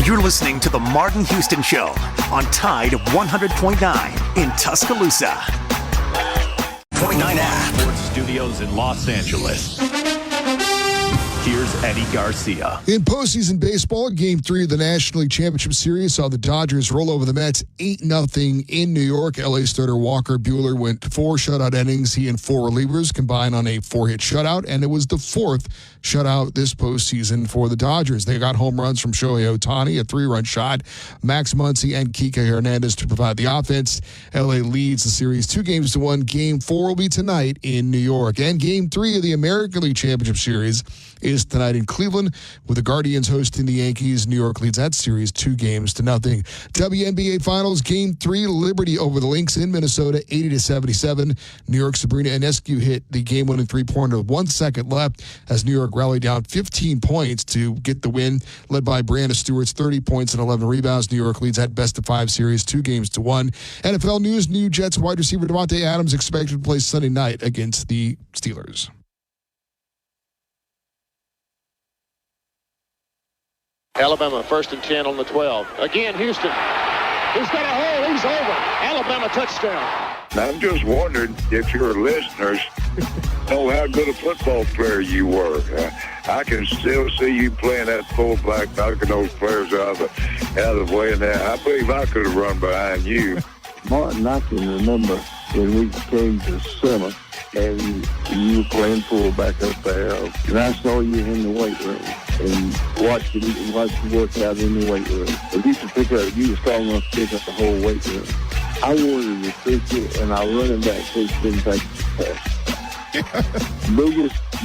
You're listening to The Martin Houston Show on Tide 100.9 in Tuscaloosa. 0.9 app. Sports Studios in Los Angeles. Here's Eddie Garcia. In postseason baseball, Game 3 of the National League Championship Series saw the Dodgers roll over the Mets 8-0 in New York. LA starter Walker Buehler went 4 shutout innings. He and 4 relievers combined on a 4-hit shutout, and it was the 4th shutout this postseason for the Dodgers. They got home runs from Shohei Ohtani, a 3-run shot, Max Muncy, and Kike Hernandez to provide the offense. LA leads the series 2-1. Game 4 will be tonight in New York. And Game 3 of the American League Championship Series is tonight in Cleveland, with the Guardians hosting the Yankees. New York leads that series 2-0. WNBA Finals, Game 3, Liberty over the Lynx in Minnesota, 80-77. New York Sabrina Ionescu hit the game-winning three-pointer with 1 second left as New York rallied down 15 points to get the win, led by Brianna Stewart's 30 points and 11 rebounds. New York leads that best-of-5 series 2-1. NFL news, new Jets wide receiver Davante Adams expected to play Sunday night against the Steelers. Alabama 1st and 10 on the 12. Again, Houston. He's got a hole. He's over. Alabama touchdown. I'm just wondering if your listeners know how good a football player you were. I can still see you playing that fullback, knocking those players out of the way. And I believe I could have run behind you. Martin, I can remember when we came to summer and you were playing fullback up there, and I saw you in the weight room and watched you work out in the weight room. If you could pick up, you were strong enough to pick up the whole weight room. I wanted to pick it, and our running back coach didn't take the pass.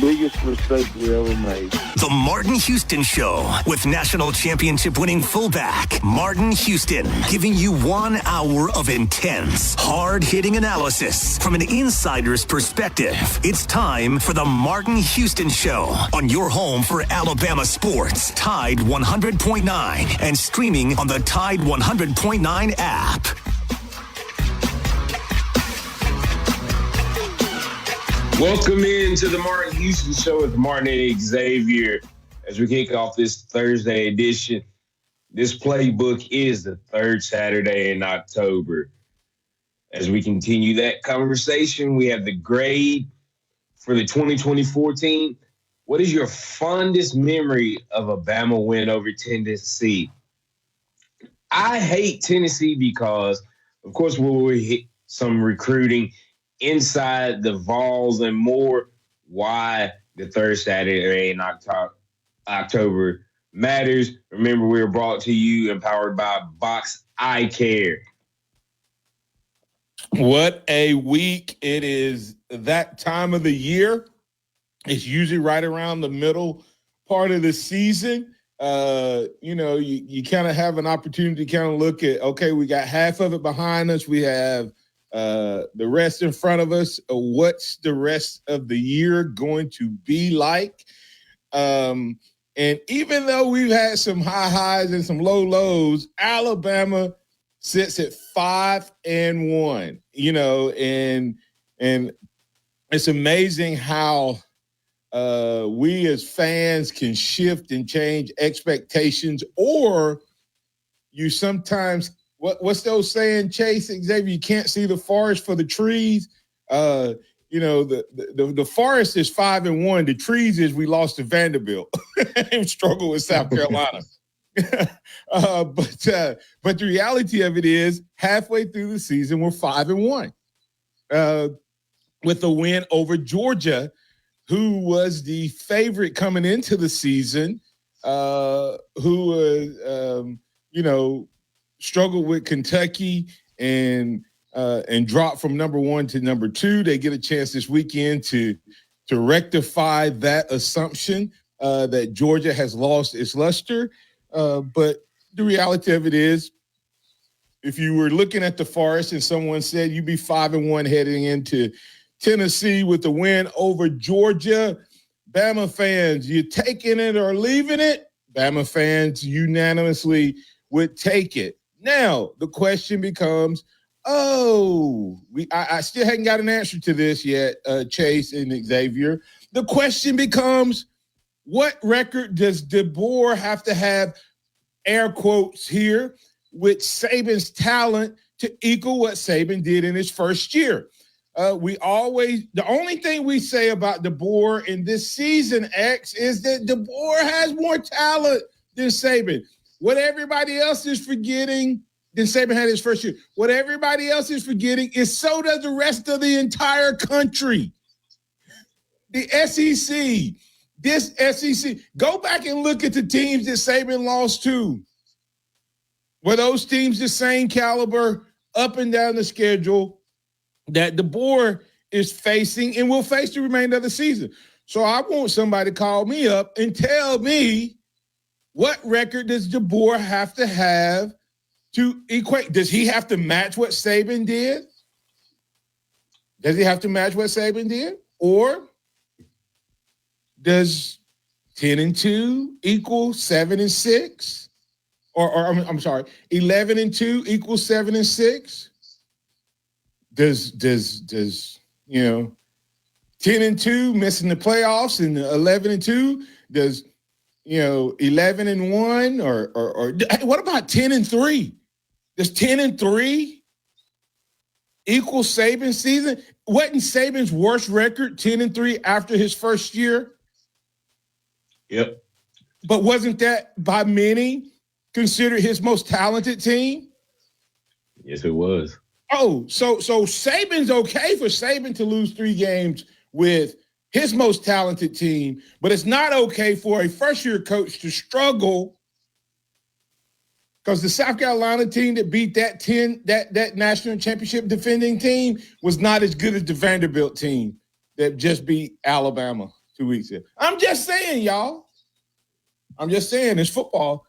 biggest mistake we ever made. The Martin Houston Show with national championship winning fullback Martin Houston, giving you 1 hour of intense, hard-hitting analysis from an insider's perspective. It's time for the Martin Houston Show on your home for Alabama sports, Tide 100.9, and streaming on the Tide 100.9 app. Welcome into the Martin Houston Show with Martin and Xavier as we kick off this Thursday edition. This playbook is the third Saturday in October. As we continue that conversation, we have the grade for the 2024 team. What is your fondest memory of a Bama win over Tennessee? I hate Tennessee because, of course, we hit some recruiting inside the Vols and more. Why the third Saturday in October matters. Remember, we are brought to you and powered by Box Eye Care. What a week. It is that time of the year. It's usually right around the middle part of the season. You kind of have an opportunity to kind of look at, okay, we got half of it behind us. We have the rest in front of us. What's the rest of the year going to be like? And even though we've had some high highs and some low lows, Alabama sits at 5-1, and it's amazing how we as fans can shift and change expectations, or you sometimes what's those saying, Chase, Xavier? You can't see the forest for the trees. The forest is 5-1. The trees is we lost to Vanderbilt and struggle with South Carolina. But the reality of it is, halfway through the season, we're 5-1 with a win over Georgia, who was the favorite coming into the season, who was, struggled with Kentucky and dropped from number 1 to number 2. They get a chance this weekend to rectify that assumption that Georgia has lost its luster. But the reality of it is, if you were looking at the forest and someone said you'd be 5-1 heading into Tennessee with the win over Georgia, Bama fans, you taking it or leaving it? Bama fans unanimously would take it. Now, the question becomes, I still haven't got an answer to this yet, Chase and Xavier. The question becomes, what record does DeBoer have to have air quotes here, with Saban's talent to equal what Saban did in his first year. The only thing we say about DeBoer in this season, X, is that DeBoer has more talent than Saban. What everybody else is forgetting, than Saban had his first year. What everybody else is forgetting is so does the rest of the entire country. The SEC, this SEC, go back and look at the teams that Saban lost to. Were those teams the same caliber up and down the schedule that DeBoer is facing and will face the remainder of the season? So I want somebody to call me up and tell me, what record does DeBoer have to equate? Does he have to match what Saban did? Does he have to match what Saban did? Or does 10-2 equal 7-6? Or I'm sorry, 11-2 equals 7-6? Does 10-2 missing the playoffs and 11-2? Does 11-1 or what about 10-3? Does 10-3 equal Saban's season? Wasn't Saban's worst record 10-3 after his first year? Yep. But wasn't that by many considered his most talented team? Yes, it was. Oh, so Saban's okay for Saban to lose 3 games with his most talented team, but it's not okay for a first-year coach to struggle because the South Carolina team that beat that national championship defending team was not as good as the Vanderbilt team that just beat Alabama 2 weeks ago. I'm just saying, y'all. I'm just saying, it's football,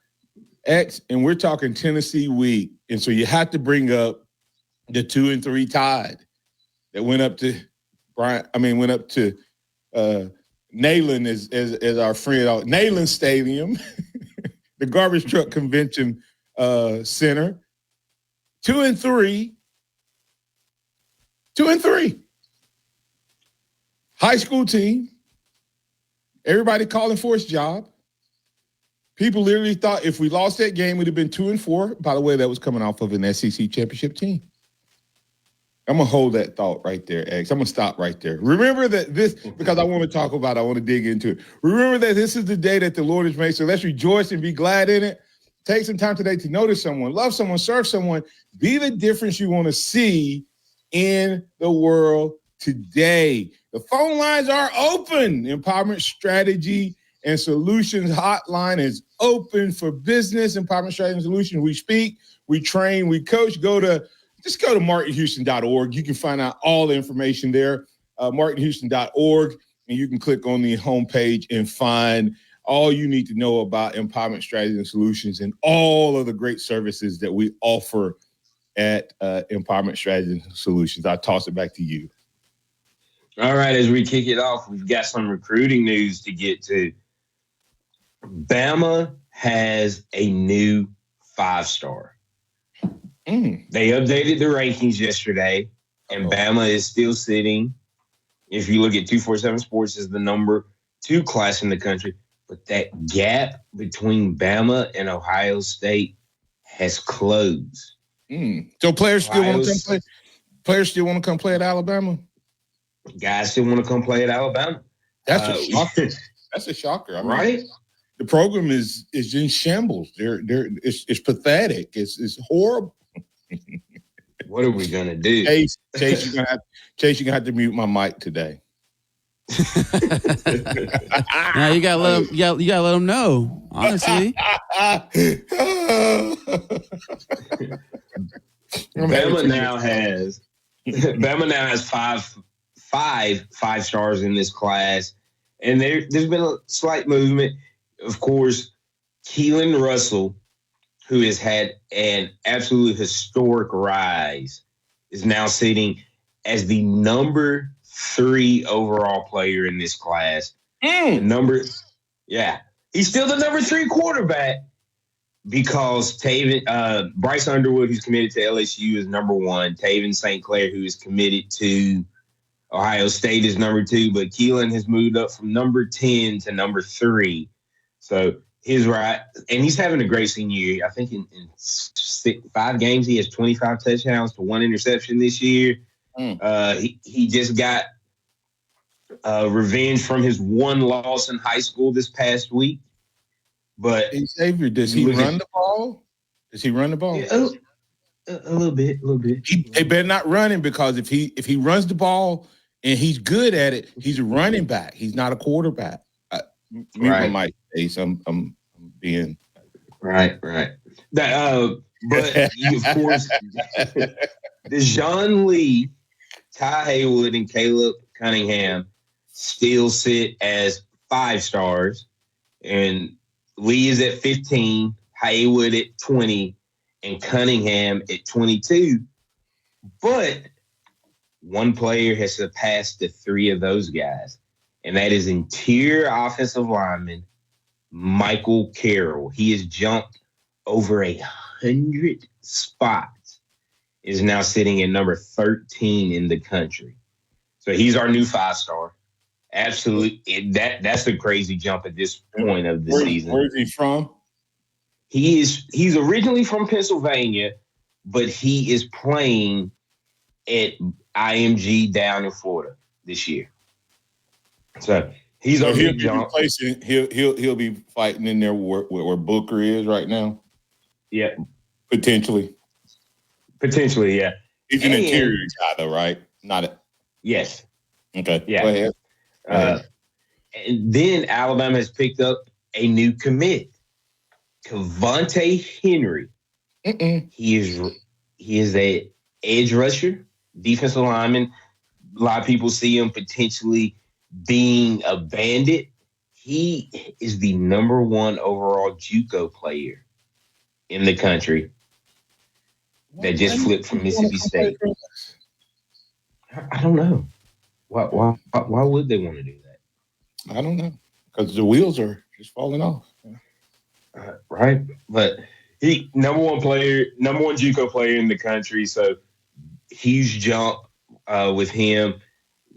X, and we're talking Tennessee week, and so you have to bring up the 2-3 Tide that went up to Neyland as our friend, Neyland Stadium, the Garbage Truck Convention Center. 2-3. High school team. Everybody calling for his job. People literally thought if we lost that game, we'd have been 2-4. By the way, that was coming off of an SEC championship team. I'm going to hold that thought right there, X. I'm going to stop right there. Remember that because I want to dig into it. Remember that this is the day that the Lord has made, so let's rejoice and be glad in it. Take some time today to notice someone, love someone, serve someone, be the difference you want to see in the world today. The phone lines are open. Empowerment Strategy and Solutions hotline is open for business. Empowerment Strategy and Solutions. We speak, we train, we coach. Just go to martinhouston.org. You can find out all the information there, martinhouston.org, and you can click on the homepage and find all you need to know about Empowerment Strategy and Solutions and all of the great services that we offer at Empowerment Strategy and Solutions. I'll toss it back to you. All right, as we kick it off, we've got some recruiting news to get to. Bama has a new 5-star. They updated the rankings yesterday, and Bama is still sitting, if you look at 247 Sports, is the number 2 class in the country. But that gap between Bama and Ohio State has closed. So players still want to come play? Players still want to come play at Alabama? Guys still want to come play at Alabama. That's a shocker. That's a shocker. I mean, right? The program is in shambles. It's pathetic. It's horrible. What are we gonna do? Chase, you're gonna have to mute my mic today. Now you gotta let them know. Honestly, Bama now has five stars in this class, and there's been a slight movement. Of course, Keelan Russell, who has had an absolute historic rise, is now sitting as the number 3 overall player in this class. He's still the number 3 quarterback because Bryce Underwood, who's committed to LSU, is number 1. Taven St. Clair, who is committed to Ohio State, is number 2. But Keelan has moved up from number 10 to number 3. So He's right. And he's having a great senior year. I think in 5 games, he has 25 touchdowns to 1 interception this year. He just got revenge from his 1 loss in high school this past week. But hey, Xavier, does he run the ball? Does he run the ball? Yeah, a little bit. They better not run him, because if he runs the ball and he's good at it, he's a running back. He's not a quarterback. Right. Might say I'm being right. That, but of course, Deshaun Lee, Ty Haywood, and Caleb Cunningham still sit as 5 stars, and Lee is at 15, Haywood at 20, and Cunningham at 22. But one player has surpassed the 3 of those guys, and that is interior offensive lineman Michael Carroll. He has jumped over 100 spots, is now sitting at number 13 in the country. So he's our new 5-star. Absolutely. That's a crazy jump at this point of the season. Where is he from? He's originally from Pennsylvania, but he is playing at IMG down in Florida this year. So he's a big jump. He'll be fighting in there where Booker is right now. Yeah, potentially, yeah. He's an interior guy, though, right? Yes. Okay. Yeah. Go ahead. And then Alabama has picked up a new commit, Kavontae Henry. He is a edge rusher, defensive lineman. A lot of people see him potentially being a bandit. He is the number 1 overall JUCO player in the country that just flipped from Mississippi State. I don't know. Why would they want to do that? I don't know. Because the wheels are just falling off. Right. But he number 1 JUCO player in the country. So huge jump with him.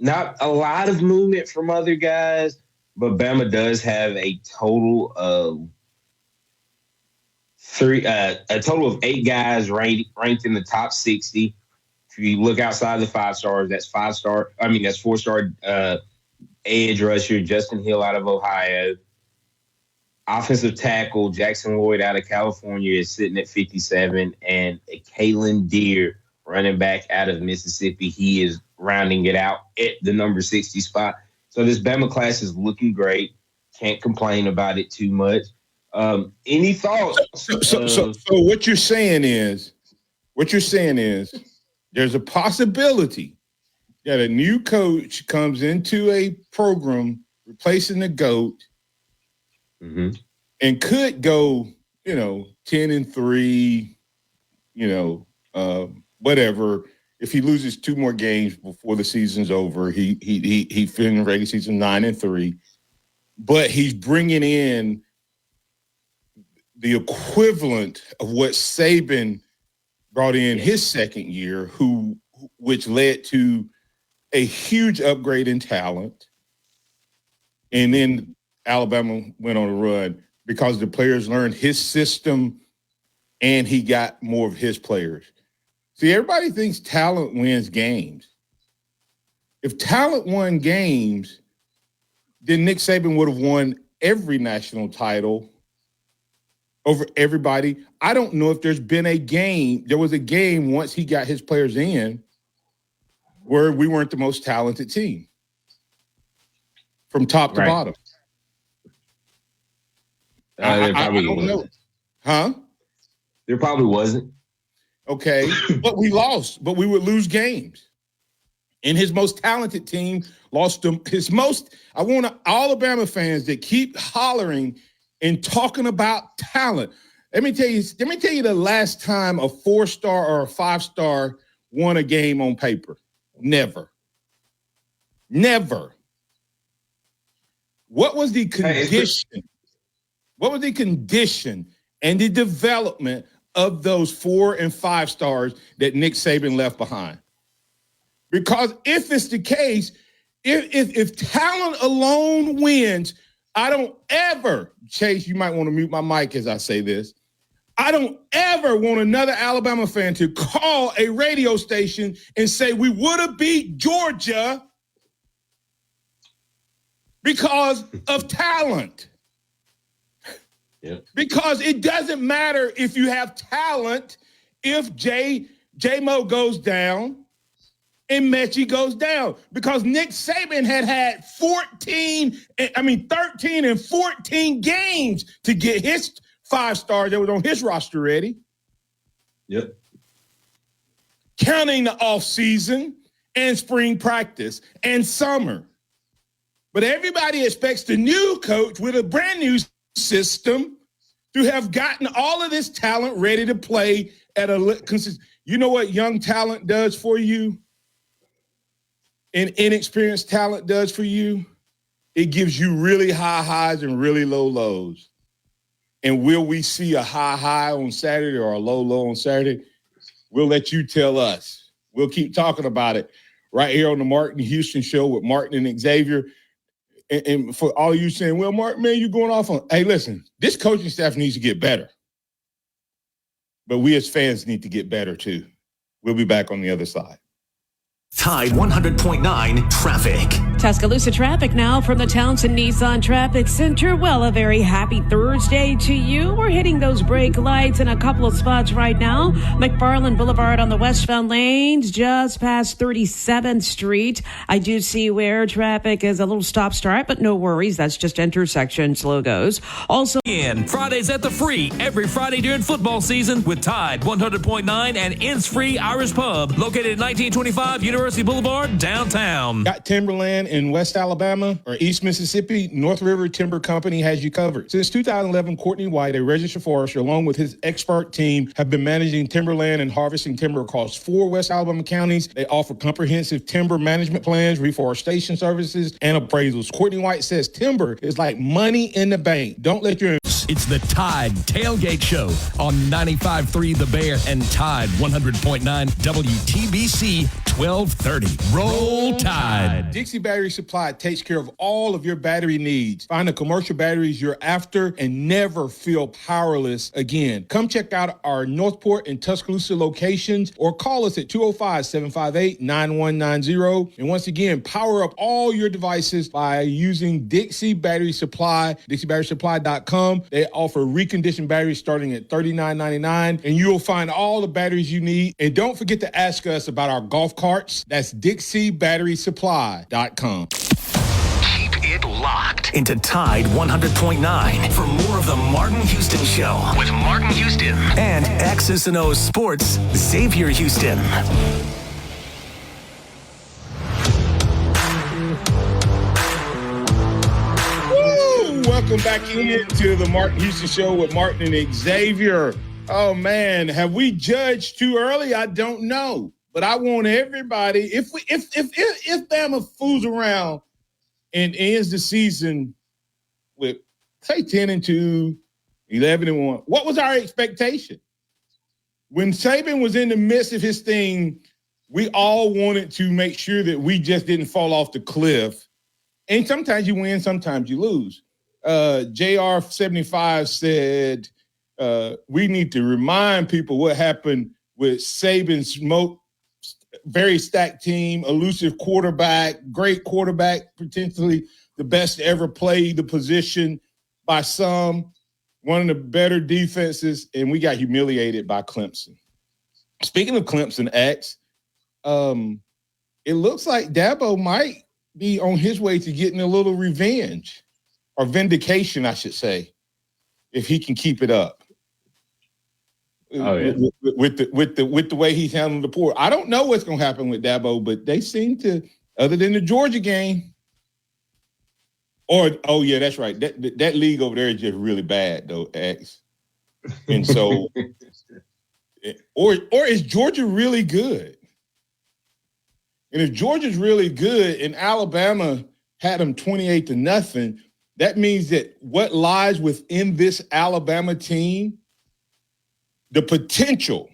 Not a lot of movement from other guys, but Bama does have a total of 8 guys ranked in the top 60. If you look outside the 5 stars, that's 4-star edge rusher Justin Hill out of Ohio. Offensive tackle Jackson Lloyd out of California is sitting at 57, and Kalen Deere, running back out of Mississippi, he is rounding it out at the number 60 spot. So this Bama class is looking great. Can't complain about it too much. Any thoughts? So what you're saying is there's a possibility that a new coach comes into a program replacing the GOAT and could go, 10-3, whatever. If he loses 2 more games before the season's over, he finished the regular season 9-3, but he's bringing in the equivalent of what Saban brought in his second year, which led to a huge upgrade in talent. And then Alabama went on a run because the players learned his system and he got more of his players. See, everybody thinks talent wins games. If talent won games, then Nick Saban would have won every national title over everybody. I don't know if there's been a game. There was a game once he got his players in where we weren't the most talented team from top to bottom. There probably I don't know. Huh? There probably wasn't. Okay, but we lost. But we would lose games. And his most talented team lost them. I want all Alabama fans that keep hollering and talking about talent. Let me tell you the last time a 4-star or a 5-star won a game on paper. Never. What was the condition? What was the condition and the development of those 4 and 5 stars that Nick Saban left behind? Because if it's the case, if talent alone wins, I don't ever, Chase, you might want to mute my mic as I say this. I don't ever want another Alabama fan to call a radio station and say we would have beat Georgia because of talent. Yep. Because it doesn't matter if you have talent if J-Mo goes down and Mechie goes down. Because Nick Saban had 13 and 14 games to get his 5 stars that was on his roster ready. Yep. Counting the offseason and spring practice and summer. But everybody expects the new coach with a brand new system to have gotten all of this talent ready to play at a consistent. You know what young talent does for you? And inexperienced talent does for you? It gives you really high highs and really low lows. And will we see a high on Saturday or a low on Saturday? We'll let you tell us. We'll keep talking about it right here on the Martin Houston Show with Martin and Xavier. And for all you saying, well, Martin, man, you're going off on. Hey, listen, this coaching staff needs to get better. But we as fans need to get better too. We'll be back on the other side. Tide 100.9 traffic. Tuscaloosa traffic now from the Townsend Nissan Traffic Center. Well, a very happy Thursday to you. We're hitting those brake lights in a couple of spots right now. McFarland Boulevard on the westbound lanes, just past 37th Street. I do see where traffic is a little stop-start, but no worries. That's just intersections logos. Also, Fridays at the Free every Friday during football season with Tide 100.9 and Innisfree Irish Pub, located at 1925 University Boulevard, downtown. Got timberland in West Alabama or East Mississippi? North River Timber Company has you covered. Since 2011, Courtney White, a registered forester, along with his expert team, have been managing timberland and harvesting timber across 4 West Alabama counties. They offer comprehensive timber management plans, reforestation services, and appraisals. Courtney White says timber is like money in the bank. Don't let your... It's the Tide Tailgate Show on 95.3 The Bear and Tide 100.9 WTBC 1230. Roll Tide. Dixie Battery Supply takes care of all of your battery needs. Find the commercial batteries you're after and never feel powerless again. Come check out our Northport and Tuscaloosa locations or call us at 205-758-9190. And once again, power up all your devices by using Dixie Battery Supply, DixieBatterySupply.com. They offer reconditioned batteries starting at $39.99, and you'll find all the batteries you need. And don't forget to ask us about our golf carts. That's DixieBatterySupply.com. Keep it locked into Tide 100.9 for more of the Martin Houston Show with Martin Houston and X's and O's Sports, Xavier Houston. Welcome back into the Martin Houston Show with Martin and Xavier. Oh, man, have we judged too early? I don't know. But I want everybody, if Bama fools around and ends the season with, say, 10-2, 11-1, what was our expectation? When Saban was in the midst of his thing, we all wanted to make sure that we just didn't fall off the cliff. And sometimes you win, sometimes you lose. JR75 said, we need to remind people what happened with Saban's very stacked team, elusive quarterback, great quarterback, potentially the best to ever play the position by some, one of the better defenses, and we got humiliated by Clemson. Speaking of Clemson, X, it looks like Dabo might be on his way to getting a little revenge. Or vindication, I should say, if he can keep it up. Oh, yeah. With the way he's handling the poor. I don't know what's going to happen with Dabo, but they seem to, other than the Georgia game, oh yeah, that's right. That league over there is just really bad, though, X. And so, or is Georgia really good? And if Georgia's really good and Alabama had them 28-0, that means that what lies within this Alabama team, the potential.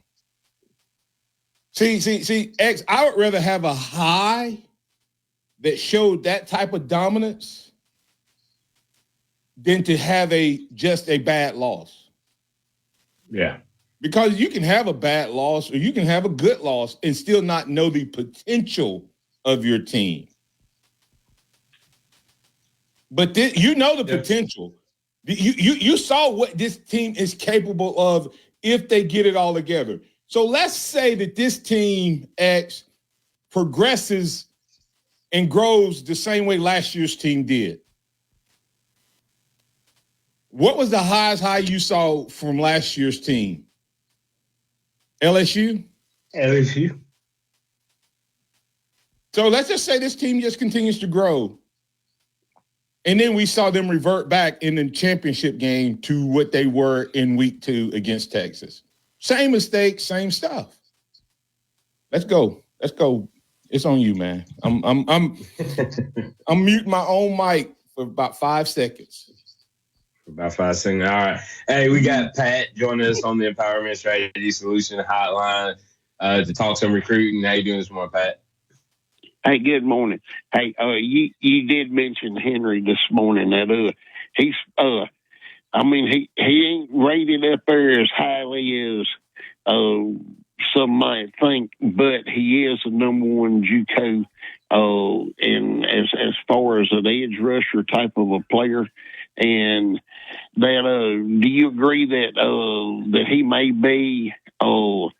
See, X, I would rather have a high that showed that type of dominance than to have just a bad loss. Yeah. Because you can have a bad loss or you can have a good loss and still not know the potential of your team. But you know the potential. You saw what this team is capable of if they get it all together. So let's say that this team X progresses and grows the same way last year's team did. What was the highest high you saw from last year's team? LSU? LSU. So let's just say this team just continues to grow. And then we saw them revert back in the championship game to what they were in week 2 against Texas. Same mistake, same stuff. Let's go. It's on you, man. I'm muting my own mic for about 5 seconds. About 5 seconds. All right. Hey, we got Pat joining us on the Empowerment Strategy Solution Hotline to talk some recruiting. How you doing this morning, Pat? Hey, good morning. Hey, you did mention Henry this morning. That he's he ain't rated up there as highly as some might think, but he is the number one JUCO. And as far as an edge rusher type of a player, and that do you agree that he may be the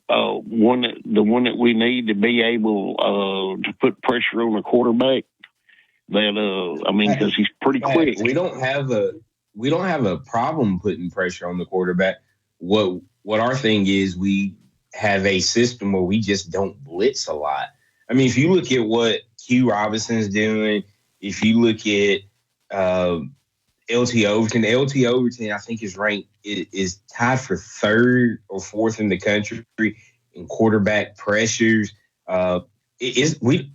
one that we need to be able to put pressure on the quarterback? Because he's pretty quick. We don't have a problem putting pressure on the quarterback. What our thing is, we have a system where we just don't blitz a lot. I mean, if you look at what Q Robinson's doing, if you look at LT Overton, I think is ranked is tied for 3rd or 4th in the country in quarterback pressures. We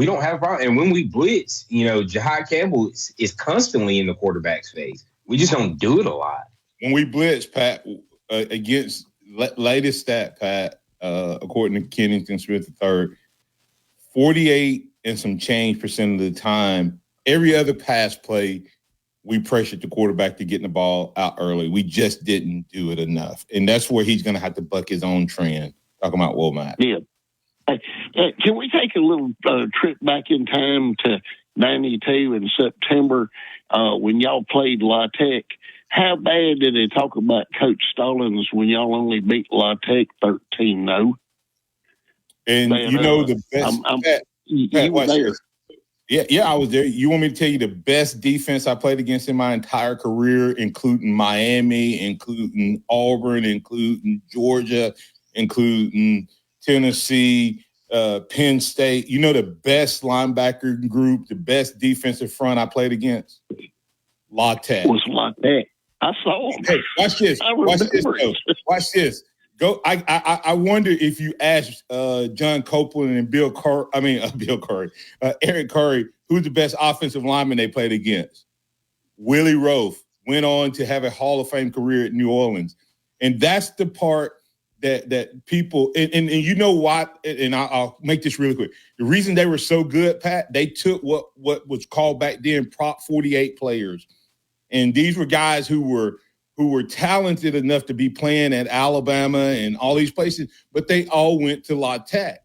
don't have a problem. And when we blitz, Jahad Campbell is constantly in the quarterback's face. We just don't do it a lot. When we blitz, Pat, against latest stat, Pat, according to Kennington Smith III, 48 and some change percent of the time, every other pass play, we pressured the quarterback to getting the ball out early. We just didn't do it enough. And that's where he's going to have to buck his own trend. Talking about Womack. Yeah. Hey, can we take a little trip back in time to 92 in September when y'all played La Tech? How bad did they talk about Coach Stallings when y'all only beat La Tech 13-0? And the best. Pat, watch this. Yeah, I was there. You want me to tell you the best defense I played against in my entire career, including Miami, including Auburn, including Georgia, including Tennessee, Penn State. The best linebacker group, the best defensive front I played against? La Tech. Was La Tech. I saw him. Hey, watch this. Watch this. Go. I wonder if you asked John Copeland and Eric Curry, who's the best offensive lineman they played against. Willie Roaf went on to have a Hall of Fame career at New Orleans, and that's the part that people and you know what? And I'll make this really quick. The reason they were so good, Pat, they took what was called back then Prop 48 players, and these were guys who were talented enough to be playing at Alabama and all these places, but they all went to La Tech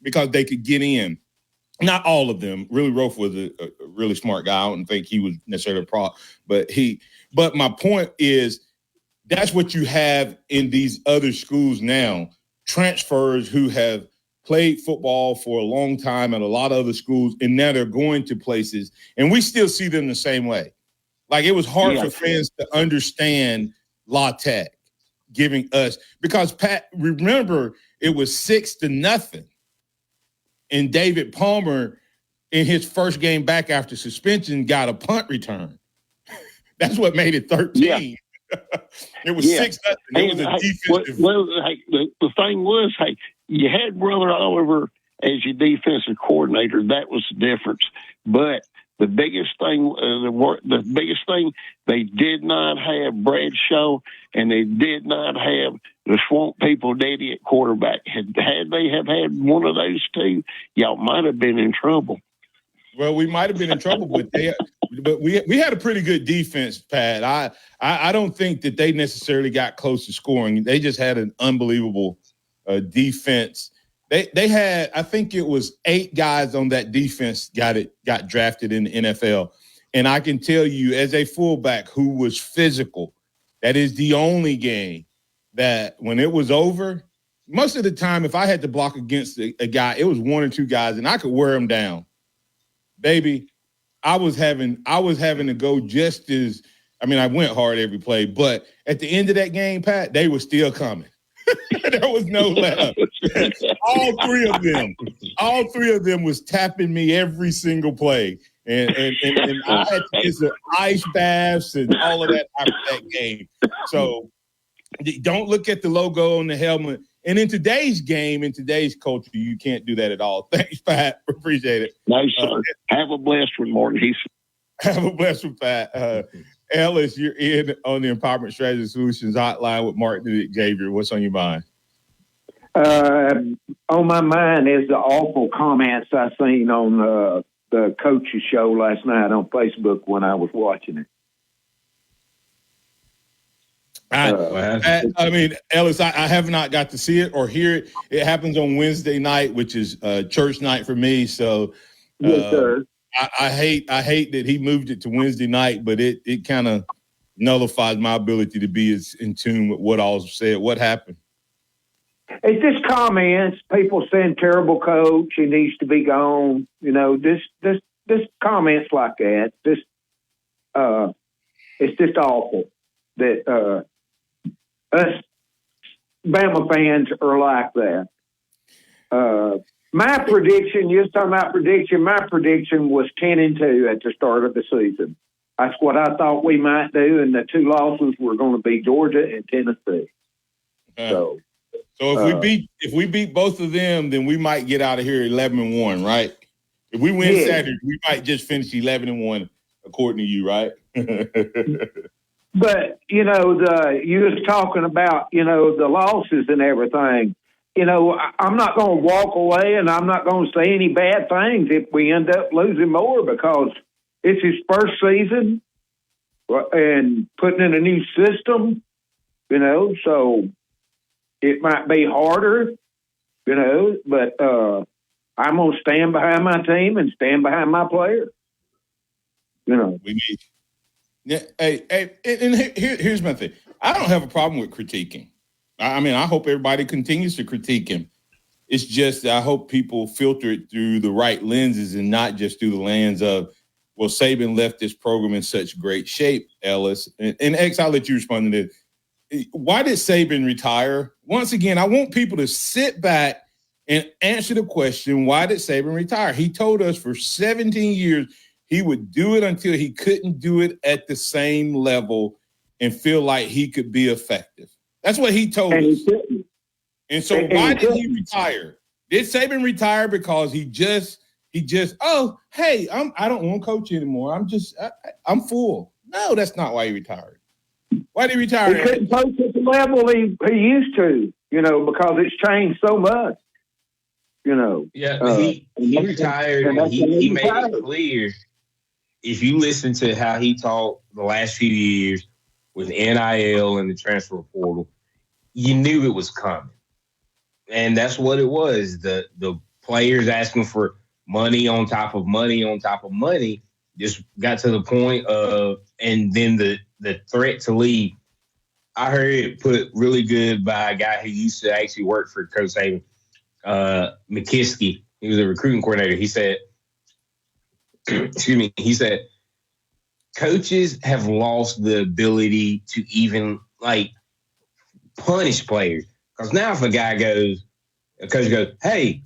because they could get in. Not all of them. Really, Roaf was a really smart guy. I don't think he was necessarily a prop, but my point is that's what you have in these other schools now, transfers who have played football for a long time at a lot of other schools, and now they're going to places, and we still see them the same way. Like, it was hard for fans to understand La Tech giving us – because, Pat, remember, it was 6-0. And David Palmer, in his first game back after suspension, got a punt return. That's what made it 13. Yeah. It was 6-0. It was a defensive – the thing was, you had Brother Oliver as your defensive coordinator. That was the difference. But – the biggest thing, they did not have Bradshaw, and they did not have the Swamp People Daddy at quarterback. Had they have had one of those two, y'all might have been in trouble. Well, we might have been in trouble, but but we had a pretty good defense, Pat. I don't think that they necessarily got close to scoring. They just had an unbelievable defense. They had, I think it was 8 guys on that defense got drafted in the NFL. And I can tell you, as a fullback who was physical, that is the only game that when it was over, most of the time, if I had to block against a guy, it was 1 or 2 guys, and I could wear him down. Baby, I was having to go just as – I mean, I went hard every play, but at the end of that game, Pat, they were still coming. There was no let up. All three of them was tapping me every single play. And I had to get some ice baths and all of that after that game. So don't look at the logo on the helmet. And in today's game, in today's culture, you can't do that at all. Thanks, Pat. Appreciate it. Nice, sir. Have a blessed one, Martin. Have a blessed one, Pat. Ellis, you're in on the Empowerment Strategy Solutions hotline with Martin and Xavier. What's on your mind? On my mind is the awful comments I seen on the coach's show last night on Facebook when I was watching it. I mean, Ellis, I have not got to see it or hear it. It happens on Wednesday night, which is church night for me. So yes, sir. I hate that he moved it to Wednesday night, but it kind of nullifies my ability to be as in tune with what all said. What happened? It's just comments. People saying terrible coach, he needs to be gone. You know, this comments like that. It's just awful that us Bama fans are like that. My prediction, you're talking about prediction, my prediction was 10-2 at the start of the season. That's what I thought we might do, and the 2 losses were going to be Georgia and Tennessee. So if we beat both of them, then we might get out of here 11-1, right? If we win Saturday, we might just finish 11-1, according to you, right? But you was talking about the losses and everything. I'm not going to walk away, and I'm not going to say any bad things if we end up losing more, because it's his first season and putting in a new system. So it might be harder, but I'm going to stand behind my team and stand behind my players. We need. Yeah. Hey, and here's my thing. I don't have a problem with critiquing. I mean, I hope everybody continues to critique him. It's just I hope people filter it through the right lenses and not just through the lens of, well, Saban left this program in such great shape, Ellis. And X, I'll let you respond to this. Why did Saban retire? Once again, I want people to sit back and answer the question, why did Saban retire? He told us for 17 years he would do it until he couldn't do it at the same level and feel like he could be effective. That's what he told us. And so why did he retire? Did Saban retire because he just, oh, hey, I don't want to coach anymore. I'm full. No, that's not why he retired. Why did he retire? He couldn't coach at the level he used to, because it's changed so much. Yeah, he retired and he made it clear. If you listen to how he talked the last few years with NIL and the transfer portal, you knew it was coming. And that's what it was. The players asking for money on top of money on top of money just got to the point of, and then the threat to leave. I heard it put really good by a guy who used to actually work for Coach Saban, McKiskey. He was a recruiting coordinator. He said, he said, coaches have lost the ability to even punish players. Because now if a coach goes, hey,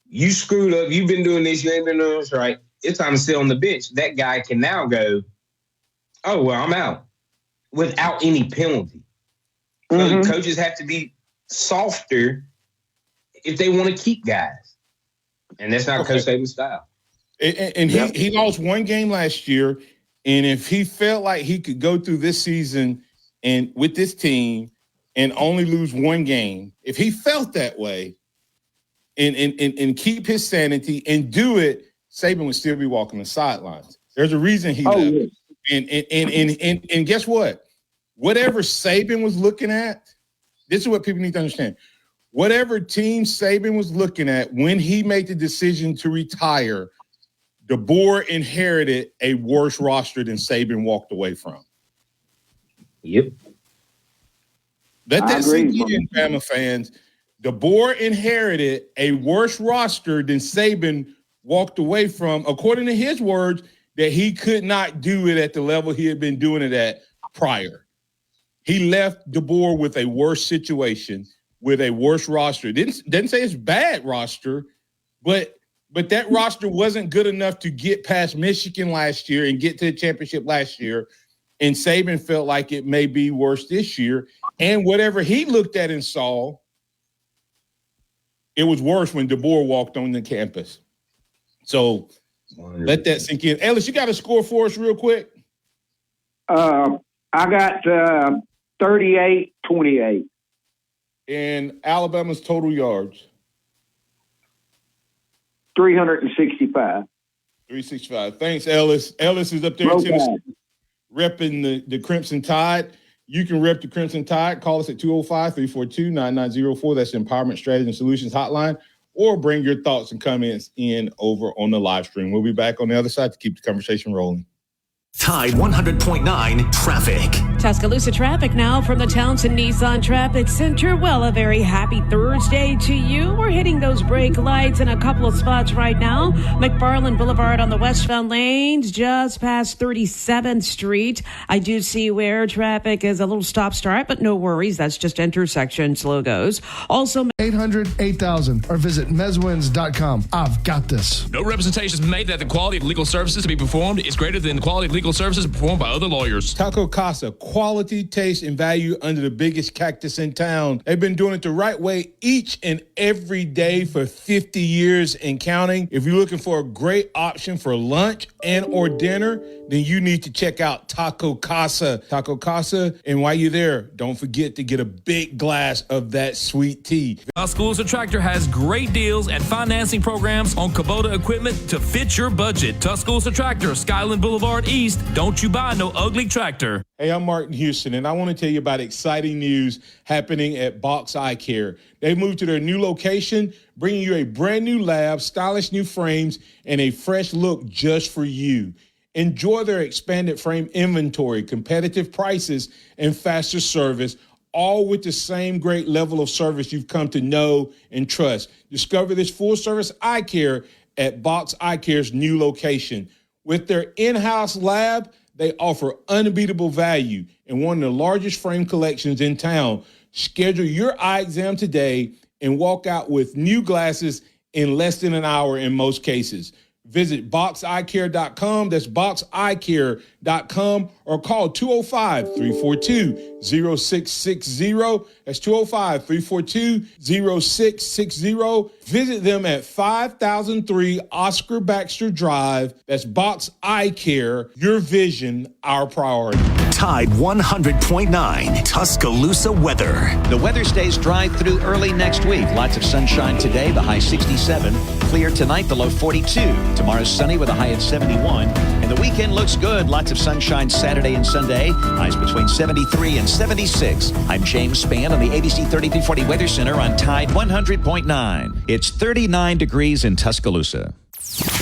you screwed up, you've been doing this, you ain't been doing this right, it's time to sit on the bench. That guy can now go, oh, well, I'm out, without any penalty. So coaches have to be softer if they want to keep guys. And that's not Coach Saban's style. And he lost one game last year, and if he felt like he could go through this season and with this team and only lose one game, if he felt that way and keep his sanity and do it, Saban would still be walking the sidelines. There's a reason he left. Yeah. And guess what? Whatever Saban was looking at, this is what people need to understand. Whatever team Saban was looking at when he made the decision to retire, DeBoer inherited a worse roster than Saban walked away from. Yep. Let that sink in, Bama fans. DeBoer inherited a worse roster than Saban walked away from, according to his words, that he could not do it at the level he had been doing it at prior. He left DeBoer with a worse situation, with a worse roster. Didn't say it's bad roster, but that roster wasn't good enough to get past Michigan last year and get to the championship last year. And Saban felt like it may be worse this year. And whatever he looked at and saw, it was worse when DeBoer walked on the campus. So let that sink in. Ellis, you got a score for us real quick? I got 38-28. And Alabama's total yards? 365. 365. Thanks, Ellis. Ellis is up there in Tennessee repping the Crimson Tide. You can rep the Crimson Tide. Call us at 205-342-9904. That's the Empowerment Strategy and Solutions Hotline. Or bring your thoughts and comments in over on the live stream. We'll be back on the other side to keep the conversation rolling. Tide 100.9 traffic. Tuscaloosa traffic now from the Townsend Nissan Traffic Center. Well, a very happy Thursday to you. We're hitting those brake lights in a couple of spots right now. McFarland Boulevard on the westbound lanes, just past 37th Street. I do see where traffic is a little stop-start, but no worries. That's just intersection slow goes. Also, 800-8000 or visit mezwins.com. I've got this. No representations made that the quality of legal services to be performed is greater than the quality of legal services performed by other lawyers. Taco Casa, quality, taste, and value under the biggest cactus in town. They've been doing it the right way each and every day for 50 years and counting. If you're looking for a great option for lunch and or dinner, then you need to check out Taco Casa. Taco Casa, and while you're there, don't forget to get a big glass of that sweet tea. Tuscaloosa Tractor has great deals and financing programs on Kubota equipment to fit your budget. Tuscaloosa Tractor, Skyland Boulevard East. Don't you buy no ugly tractor. Hey, I'm Martin Houston, and I want to tell you about exciting news happening at Box Eye Care. They've moved to their new location, bringing you a brand new lab, stylish new frames, and a fresh look just for you. Enjoy their expanded frame inventory, competitive prices, and faster service, all with the same great level of service you've come to know and trust. Discover this full-service eye care at Box Eye Care's new location. With their in-house lab, they offer unbeatable value and one of the largest frame collections in town. Schedule your eye exam today and walk out with new glasses in less than an hour in most cases. Visit boxeyecare.com. That's boxeyecare.com, or call 205-342-0660. That's 205-342-0660. Visit them at 5003 Oscar Baxter Drive. That's Box Eye Care. Your vision, our priority. Tide 100.9 Tuscaloosa weather. The weather stays dry through early next week. Lots of sunshine today, the high 67. Clear tonight, the low 42. Tomorrw sunny with a high at 71. And the weekend looks good. Lots of sunshine Saturday and Sunday. Highs between 73 and 76. I'm James Spann on the ABC 3340 Weather Center on Tide 100.9. It's 39 degrees in Tuscaloosa.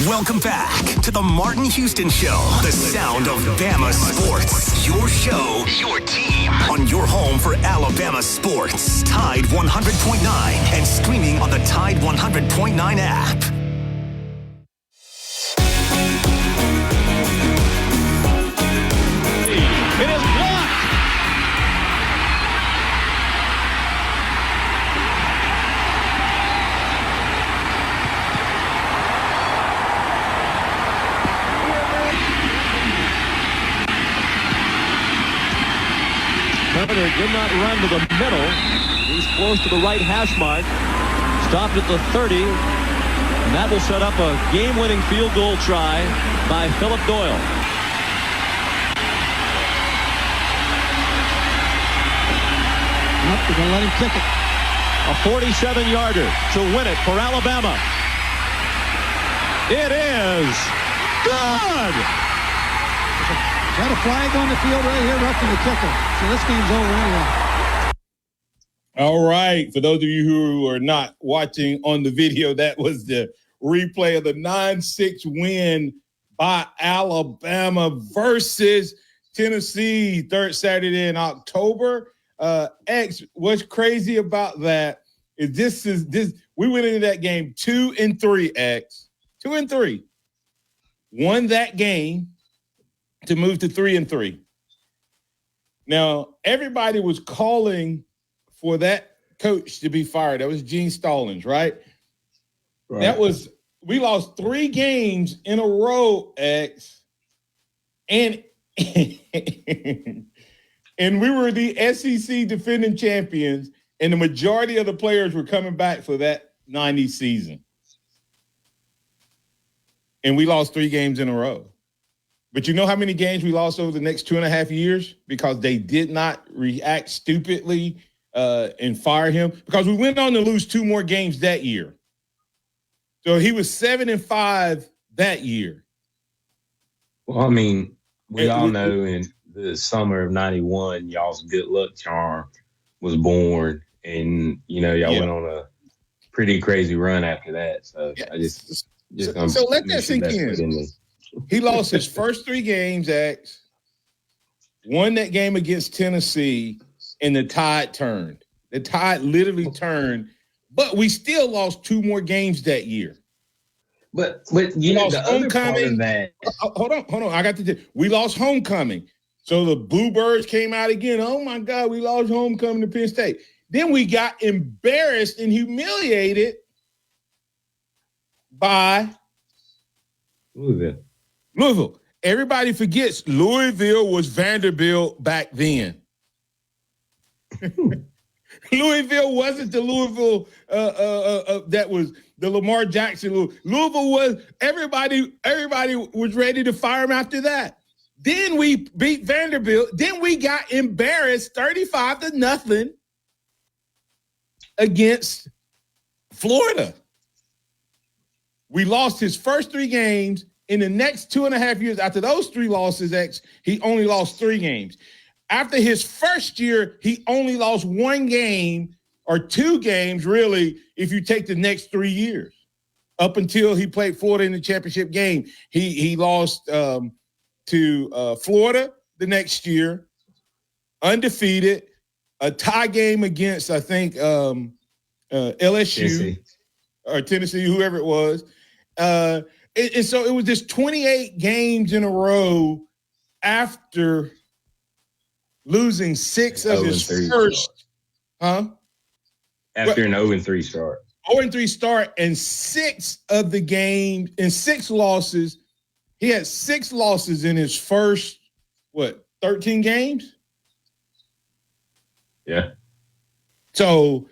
Welcome back to the Martin Houston Show, the sound of Bama sports. Your show, your team, on your home for Alabama sports. Tide 100.9 and streaming on the Tide 100.9 app. It is blocked. Turner did not run to the middle. He's close to the right hash mark. Stopped at the 30. And that will set up a game-winning field goal try by Philip Doyle. They're going to let him kick it. A 47-yarder to win it for Alabama. It is good. Got a flag on the field right here, roughing the kicker. So this game's over anyway. All right. For those of you who are not watching on the video, that was the replay of the 9-6 win by Alabama versus Tennessee, third Saturday in October. X, what's crazy about that is this. We went into that game 2-3, X. 2-3. Won that game to move to 3-3. Now, everybody was calling for that coach to be fired. That was Gene Stallings, right? We lost 3 games in a row, X, and and we were the SEC defending champions, and the majority of the players were coming back for that 90 season. And we lost 3 games in a row. But you know how many games we lost over the next 2.5 years? Because they did not react stupidly and fire him. Because we went on to lose 2 more games that year. So he was 7-5 that year. Well, I mean, we all know in the summer of 91, y'all's good luck charm was born. And, y'all went on a pretty crazy run after that. So I just so let that sink in. He lost his first 3 games, X, won that game against Tennessee, and the tide turned. The tide literally turned, but we still lost 2 more games that year. But the other part of that. Hold on. We lost homecoming. So the Bluebirds came out again. Oh, my God, we lost homecoming to Penn State. Then we got embarrassed and humiliated by Louisville. Everybody forgets Louisville was Vanderbilt back then. Louisville wasn't the Louisville that was the Lamar Jackson. Louisville was everybody was ready to fire him after that. Then we beat Vanderbilt. Then we got embarrassed 35-0 against Florida. We lost his first 3 games. In the next 2.5 years, after those 3 losses, X, he only lost 3 games. After his first year, he only lost 1 game or 2 games, really, if you take the next 3 years. Up until he played Florida in the championship game. He lost to Florida the next year, undefeated, a tie game against, I think, LSU or Tennessee, whoever it was. And so it was just 28 games in a row after losing 6 of his first. After an 0-3 start. 0-3 start and 6 of the games and 6 losses. He had 6 losses in his first, 13 games? Yeah. So,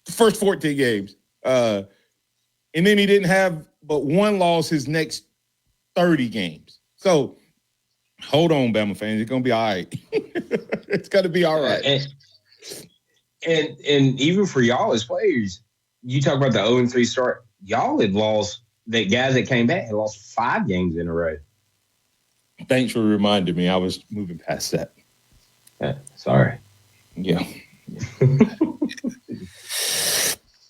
first 14 games. And then he didn't have but 1 loss his next 30 games. So, hold on, Bama fans. It's going to be all right. It's going to be all right. And even for y'all as players, you talk about the 0-3 start. Y'all had lost, the guys that came back had lost 5 games in a row. Thanks for reminding me. I was moving past that. Sorry. Yeah.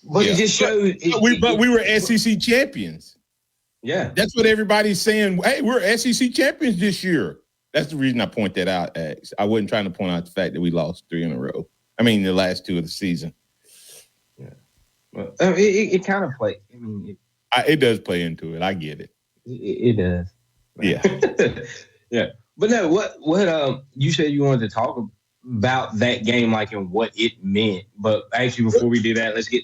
But it just showed. But we were SEC champions. Yeah. That's what everybody's saying. Hey, we're SEC champions this year. That's the reason I point that out, X. I wasn't trying to point out the fact that we lost 3 in a row. I mean, the last 2 of the season. Yeah. Well, it kind of plays. I mean, it does play into it. I get it. It does. Yeah. Yeah. But no, what you said you wanted to talk about that game, like, and what it meant. But actually, before we do that, let's get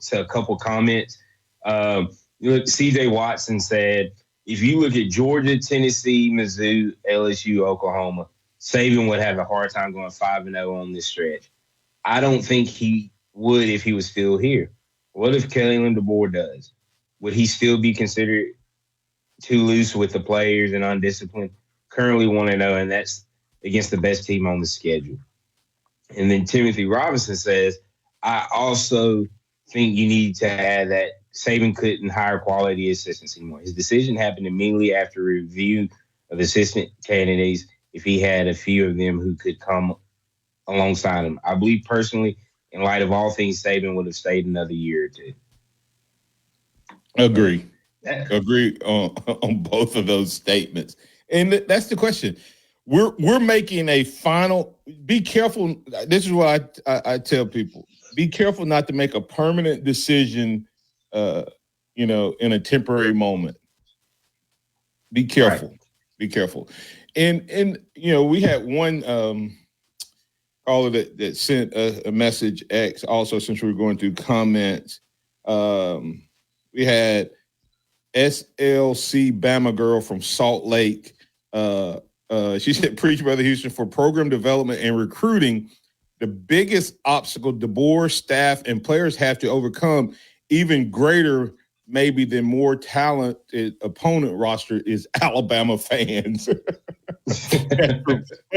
to a couple comments. CJ Watson said, if you look at Georgia, Tennessee, Mizzou, LSU, Oklahoma, Saban would have a hard time going 5-0 on this stretch. I don't think he would if he was still here. What if Kalen DeBoer does? Would he still be considered too loose with the players and undisciplined? Currently 1-0, and that's against the best team on the schedule. And then Timothy Robinson says, I also think you need to add that Saban couldn't hire quality assistants anymore. His decision happened immediately after review of assistant candidates if he had a few of them who could come alongside him. I believe personally, in light of all things, Saban would have stayed another year or two. Agree on both of those statements. And that's the question. We're making a final. Be careful. This is what I tell people. Be careful not to make a permanent decision, in a temporary moment. Be careful. Right. Be careful. And we had one caller that sent a message X also, since we were going through comments. We had SLC Bama Girl from Salt Lake. She said, preach, Brother Houston, for program development and recruiting, the biggest obstacle DeBoer, staff, and players have to overcome, even greater maybe than more talented opponent roster, is Alabama fans. That's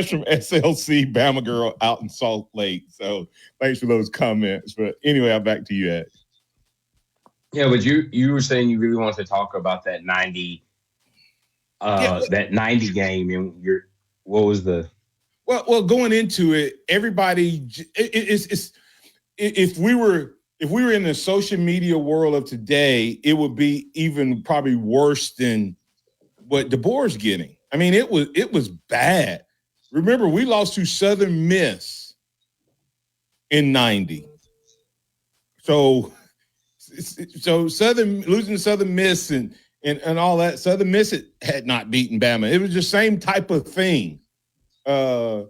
from SLC Bama Girl out in Salt Lake. So thanks for those comments. But anyway, I'm back to you, Ed. Yeah, but you were saying you really wanted to talk about that 90 that 90 game, and what was the well going into it, everybody if we were in the social media world of today, it would be even probably worse than what DeBoer's getting. I mean, it was bad. Remember, we lost to Southern Miss in 90. So losing to Southern Miss and all that, Southern Miss had not beaten Bama. It was the same type of thing. You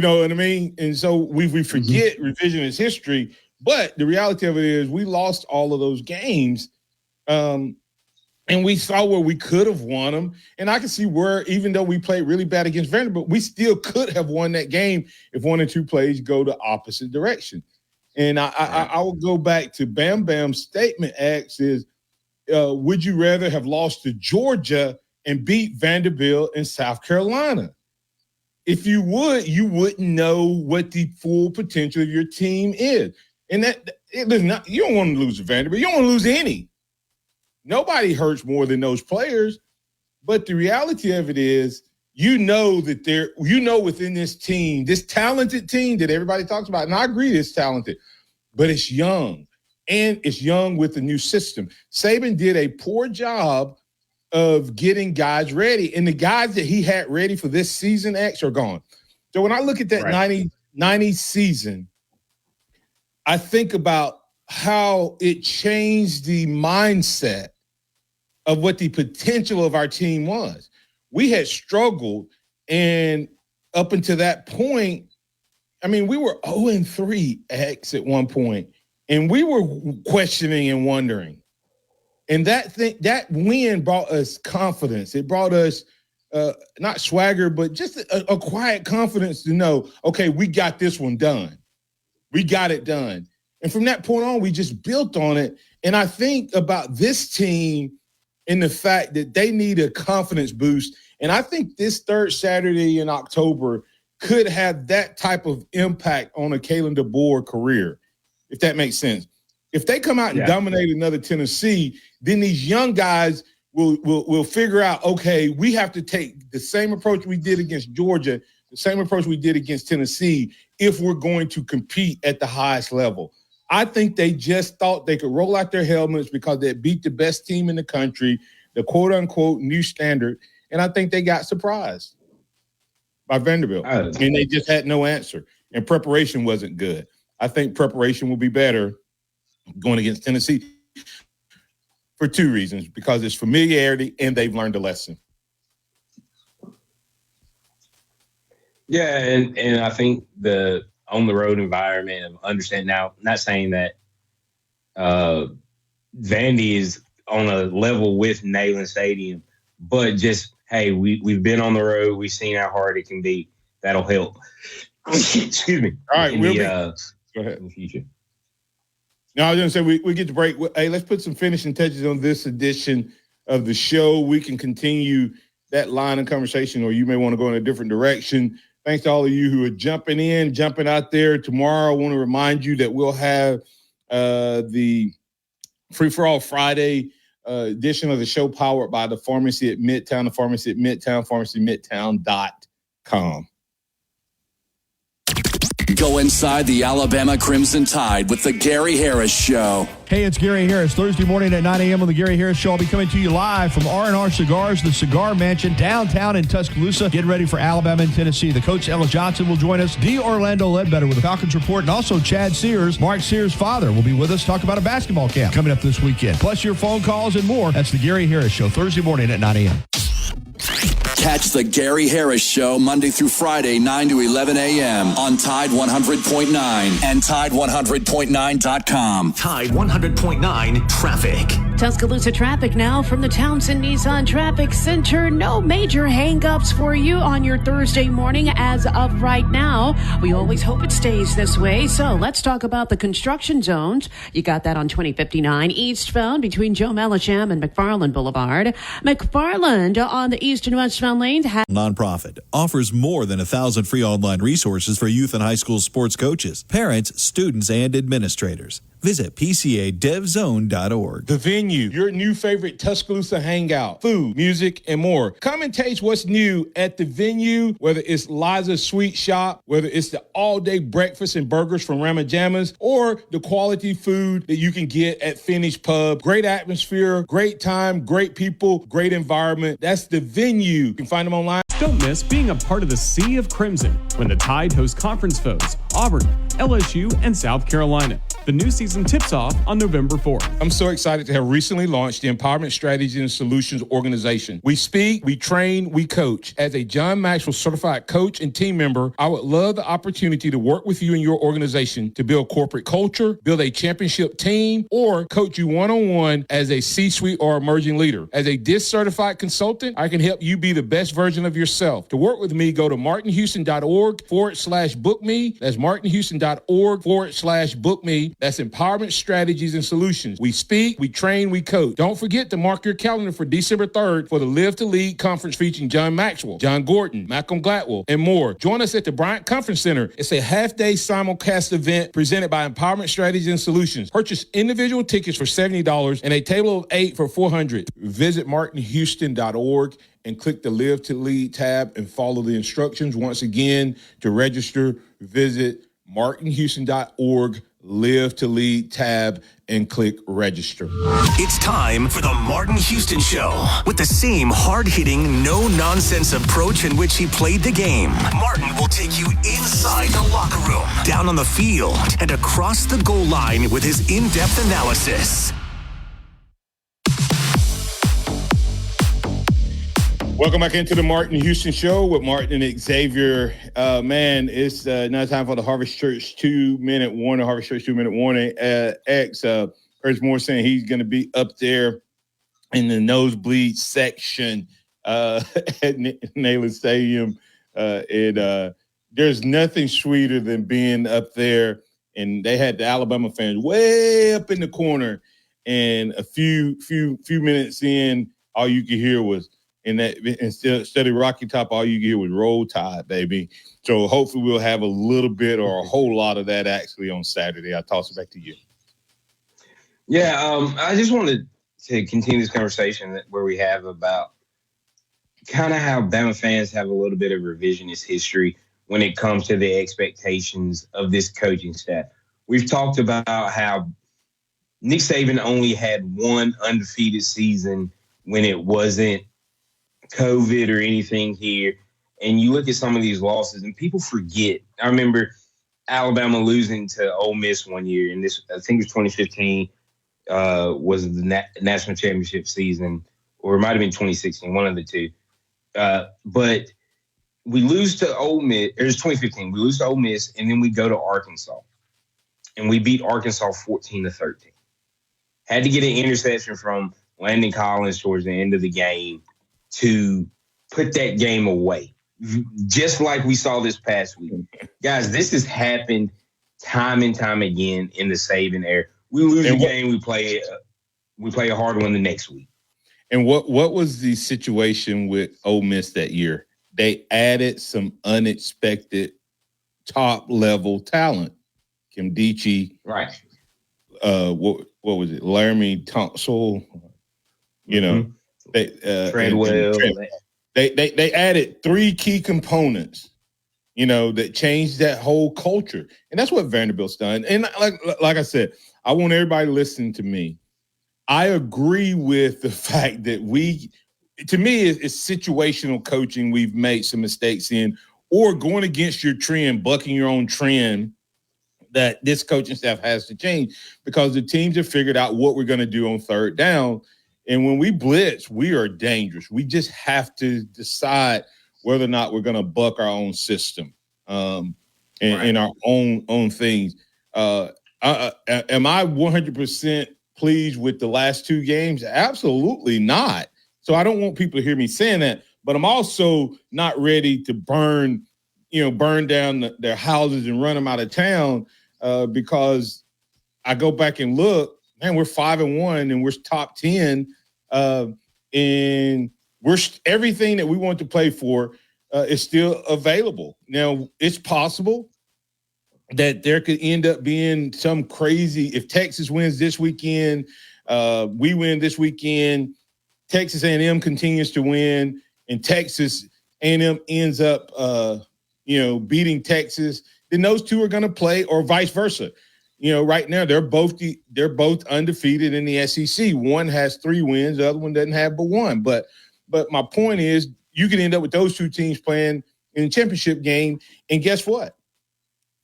know what I mean? And so we forget revisionist history, but the reality of it is we lost all of those games. And we saw where we could have won them. And I can see where, even though we played really bad against Vanderbilt, we still could have won that game if one or two plays go the opposite direction. And I will go back to Bam Bam's statement, X, is, would you rather have lost to Georgia and beat Vanderbilt and South Carolina? If you would, you wouldn't know what the full potential of your team is. And you don't want to lose to Vanderbilt. You don't want to lose any. Nobody hurts more than those players. But the reality of it is, that within this team, this talented team that everybody talks about, and I agree it's talented, but it's young. And it's young with the new system. Saban did a poor job of getting guys ready. And the guys that he had ready for this season, X, are gone. So when I look at that 90 season, I think about how it changed the mindset of what the potential of our team was. We had struggled, and up until that point, I mean, we were 0-3 X at one point, and we were questioning and wondering. And that win brought us confidence. It brought us not swagger, but just a quiet confidence to know, okay, we got this one done. We got it done. And from that point on, we just built on it. And I think about this team and the fact that they need a confidence boost. And I think this third Saturday in October could have that type of impact on a Kalen DeBoer career, if that makes sense. If they come out and dominate another Tennessee, then these young guys will figure out, okay, we have to take the same approach we did against Georgia, the same approach we did against Tennessee, if we're going to compete at the highest level. I think they just thought they could roll out their helmets because they beat the best team in the country, the quote-unquote new standard, and I think they got surprised by Vanderbilt. And they just had no answer, and preparation wasn't good. I think preparation will be better going against Tennessee for two reasons, because it's familiarity and they've learned a lesson. Yeah, and I think the on-the-road environment of understanding now, not saying that Vandy is on a level with Neyland Stadium, but just, hey, we've been on the road. We've seen how hard it can be. That'll help. Excuse me. All right, go ahead. In the future. No, I was going to say we get to break. Hey, let's put some finishing touches on this edition of the show. We can continue that line of conversation, or you may want to go in a different direction. Thanks to all of you who are jumping out there. Tomorrow, I want to remind you that we'll have the Free for All Friday edition of the show powered by the Pharmacy at Midtown, the Pharmacy at Midtown, pharmacymidtown.com. Go inside the Alabama Crimson Tide with the Gary Harris Show. Hey, it's Gary Harris. Thursday morning at 9 a.m. on the Gary Harris Show. I'll be coming to you live from R&R Cigars, the Cigar Mansion, downtown in Tuscaloosa. Getting ready for Alabama and Tennessee. The coach, Ella Johnson, will join us. D. Orlando Ledbetter with the Falcons Report. And also Chad Sears, Mark Sears' father, will be with us. Talk about a basketball camp coming up this weekend. Plus your phone calls and more. That's the Gary Harris Show, Thursday morning at 9 a.m. Catch the Gary Harris Show Monday through Friday, 9 to 11 a.m. on Tide 100.9 and Tide100.9.com. Tide 100.9 traffic. Tuscaloosa traffic now from the Townsend Nissan Traffic Center. No major hangups for you on your Thursday morning as of right now. We always hope it stays this way. So let's talk about the construction zones. You got that on 2059 eastbound between Joe Melisham and McFarland Boulevard. McFarland on the east and westbound lanes. Nonprofit offers more than 1,000 free online resources for youth and high school sports coaches, parents, students, and administrators. Visit PCADevZone.org. The Venue, your new favorite Tuscaloosa hangout. Food, music, and more. Come and taste what's new at The Venue, whether it's Liza's Sweet Shop, whether it's the all-day breakfast and burgers from Ramajamas, or the quality food that you can get at Finish Pub. Great atmosphere, great time, great people, great environment. That's The Venue. You can find them online. Don't miss being a part of the Sea of Crimson when the Tide hosts conference foes, Auburn, LSU, and South Carolina. The new season tips off on November 4th. I'm so excited to have recently launched the Empowerment Strategies and Solutions organization. We speak, we train, we coach. As a John Maxwell certified coach and team member, I would love the opportunity to work with you and your organization to build corporate culture, build a championship team, or coach you one-on-one as a C-suite or emerging leader. As a DISC certified consultant, I can help you be the best version of yourself. To work with me, go to martinhouston.org/book me. That's martinhouston.org/book me. That's Empowerment Strategies and Solutions. We speak, we train, we coach. Don't forget to mark your calendar for December 3rd for the Live to Lead conference featuring John Maxwell, John Gordon, Malcolm Gladwell, and more. Join us at the Bryant Conference Center. It's a half-day simulcast event presented by Empowerment Strategies and Solutions. Purchase individual tickets for $70 and a table of 8 for $400. Visit martinhouston.org and click the Live to Lead tab and follow the instructions. Once again, to register, visit martinhouston.org, Live to Lead tab, and click register. It's time for the Martin Houston Show. With the same hard-hitting, no-nonsense approach in which he played the game, Martin will take you inside the locker room, down on the field, and across the goal line with his in-depth analysis. Welcome back into the Martin Houston Show with Martin and Xavier. It's now time for the Harvest Church 2-minute warning. Harvest Church 2-minute warning. Curtis Moore saying he's going to be up there in the nosebleed section at Neyland Stadium. There's nothing sweeter than being up there. And they had the Alabama fans way up in the corner. And a few minutes in, all you could hear was, instead of Rocky Top, all you get was Roll Tide, baby. So hopefully we'll have a little bit or a whole lot of that actually on Saturday. I'll toss it back to you. Yeah, I just wanted to continue this conversation where we have about kind of how Bama fans have a little bit of revisionist history when it comes to the expectations of this coaching staff. We've talked about how Nick Saban only had one undefeated season when it wasn't COVID or anything here, and you look at some of these losses and people forget. I remember Alabama losing to Ole Miss one year, and this, I think it was 2015, was the national championship season, or it might have been 2016, one of the two. But we lose to Ole Miss. It was 2015. We lose to Ole Miss, and then we go to Arkansas, and we beat Arkansas 14-13. Had to get an interception from Landon Collins towards the end of the game to put that game away, just like we saw this past week. Guys, this has happened time and time again in the Saban era. We lose a game, we play a hard one the next week. And what was the situation with Ole Miss that year? They added some unexpected top-level talent. Nkemdiche. Right. What was it? Laramie Tunsil. You know, Treadwell. They added 3 key components, you know, that changed that whole culture, and that's what Vanderbilt's done. And like I said, I want everybody to listen to me. I agree with the fact that to me, it's situational coaching. We've made some mistakes in, or going against your trend, bucking your own trend, that this coaching staff has to change, because the teams have figured out what we're going to do on third down. And when we blitz, we are dangerous. We just have to decide whether or not we're going to buck our own system and our own things. Am I 100% pleased with the last 2 games? Absolutely not. So I don't want people to hear me saying that, but I'm also not ready to burn down their houses and run them out of town because I go back and look, man, we're 5-1 and we're top 10, and we're everything that we want to play for is still available. Now, it's possible that there could end up being some crazy, if Texas wins this weekend, we win this weekend, Texas A&M continues to win, and Texas A&M ends up, beating Texas, then those two are going to play, or vice versa. You know, right now they're both undefeated in the SEC. One has 3 wins, the other one doesn't have but 1. But my point is, you can end up with those 2 teams playing in a championship game, and guess what?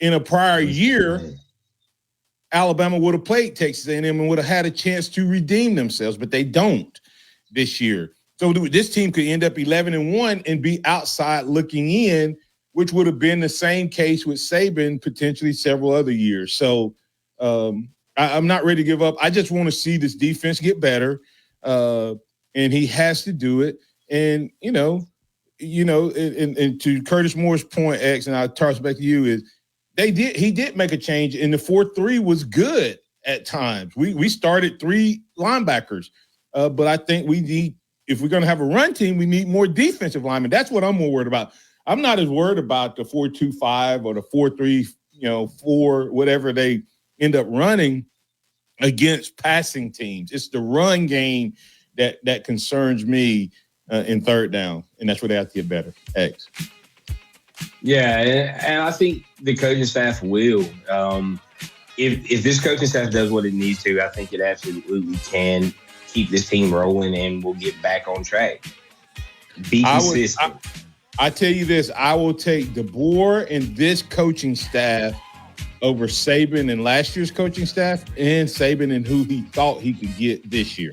In a prior year, Alabama would have played Texas A&M and would have had a chance to redeem themselves, but they don't this year. So this team could end up 11-1 and be outside looking in, which would have been the same case with Saban potentially several other years. So I'm not ready to give up. I just want to see this defense get better, and he has to do it. And and to Curtis Moore's point, X, and I'll toss back to you, is he did make a change, and the 4-3 was good at times. We started 3 linebackers, but I think we need, if we're going to have a run team, we need more defensive linemen. That's what I'm more worried about. I'm not as worried about the 4-2-5 or the 4-3, 4, whatever they end up running against passing teams. It's the run game that concerns me in third down, and that's where they have to get better. X. Yeah, and I think the coaching staff will. If this coaching staff does what it needs to, I think it absolutely can keep this team rolling, and we'll get back on track. Be consistent. I tell you this, I will take DeBoer and this coaching staff over Saban and last year's coaching staff, and Saban and who he thought he could get this year.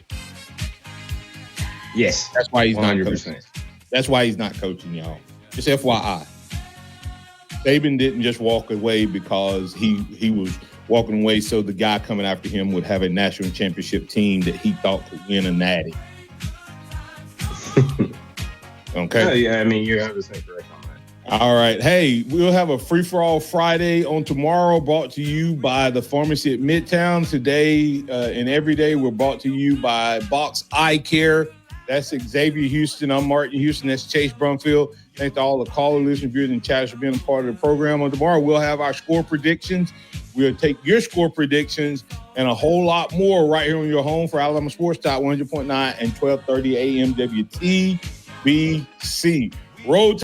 Yes. That's why he's 100%. not coaching. That's why he's not coaching, y'all. Just FYI. Saban didn't just walk away because he was walking away so the guy coming after him would have a national championship team that he thought could win a natty. Okay. Yeah, I mean, you're 100% correct on that. All right. Hey, we'll have a free-for-all Friday on tomorrow, brought to you by the pharmacy at Midtown. Today and every day, we're brought to you by Box Eye Care. That's Xavier Houston. I'm Martin Houston. That's Chase Brumfield. Thanks to all the caller listeners, viewers, and chatters for being a part of the program. On tomorrow, we'll have our score predictions. We'll take your score predictions and a whole lot more right here on your home for Alabama Sports Talk 100.9 and 1230 AM WTBC. Road